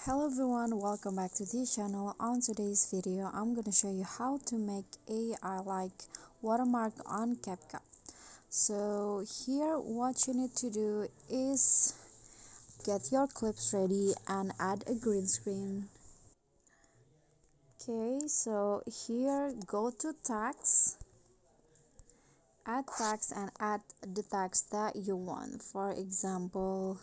Hello everyone, welcome back to this channel. On today's video I'm going to show you how to make a watermark on CapCut. So here what you need to do is get your clips ready and add a green screen. Okay, so here go to tags, add tags and add the tags that you want. For example,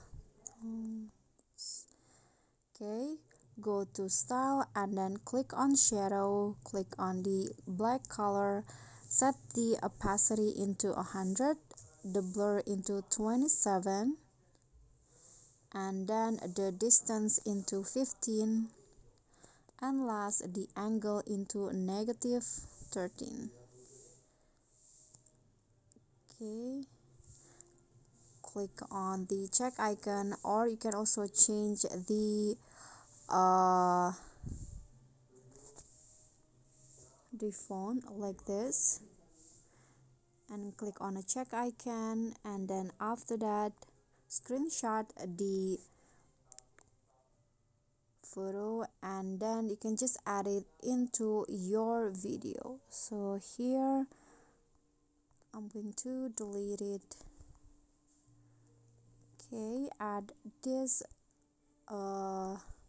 okay, go to style and then click on shadow, click on the black color, set the opacity into 100, the blur into 27, and then the distance into 15, and last the angle into -13. Okay, click on the check icon, or you can also change the font like this, and click on a check icon, and then after that screenshot the photo and then you can just add it into your video. So here I'm going to delete it. Okay, add this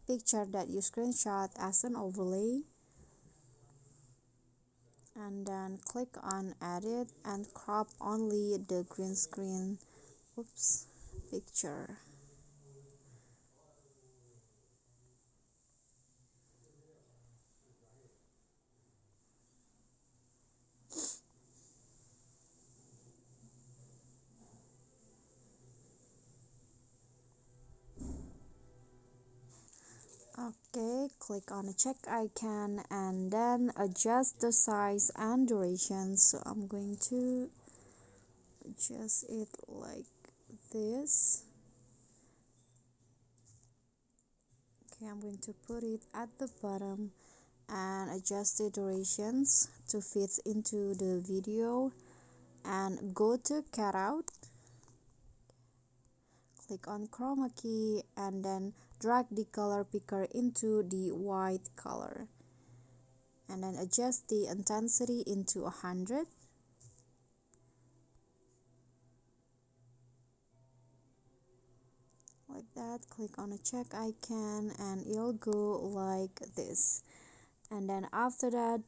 picture that you screenshot as an overlay, and then click on edit and crop only the green screen picture. Okay, click on the check icon and then adjust the size and duration. So I'm going to adjust it like this. Okay, I'm going to put it at the bottom and adjust the durations to fit into the video, and go to cutout, click on chroma key and then drag the color picker into the white color, and then adjust the intensity into 100. Like that. Click on a check icon and it'll go like this, and then after that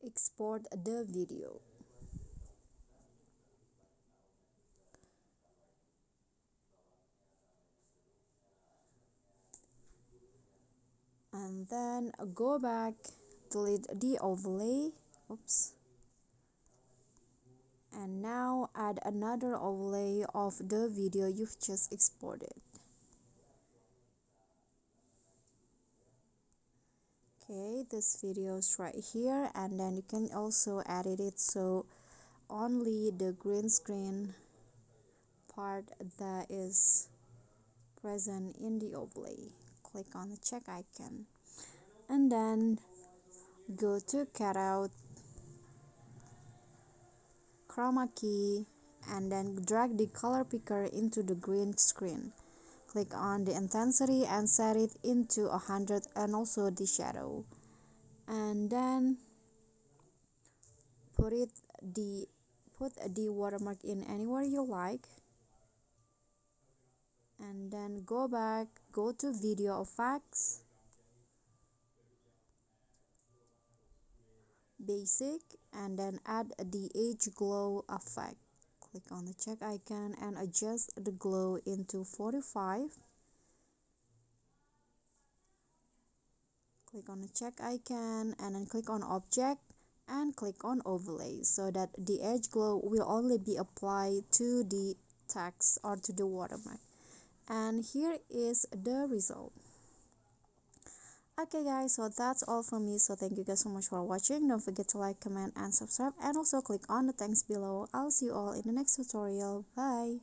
export the video. And then go back, delete the overlay, and now add another overlay of the video you've just exported. Okay, this video is right here, and then you can also edit it so only the green screen part that is present in the overlay. Click on the check icon and then go to cutout, chroma key, and then drag the color picker into the green screen. Click on the intensity and set it into 100, and also the shadow, and then put the watermark in anywhere you like, and then go back, go to video effects, basic, and then add the age glow effect. Click on the check icon and adjust the glow into 45. Click on the check icon and then click on object and click on overlay, so that the edge glow will only be applied to the text or to the watermark. And here is the result. Okay guys, so that's all from me. So thank you guys so much for watching. Don't forget to like, comment and subscribe, and also click on the thanks below. I'll see you all in the next tutorial. Bye.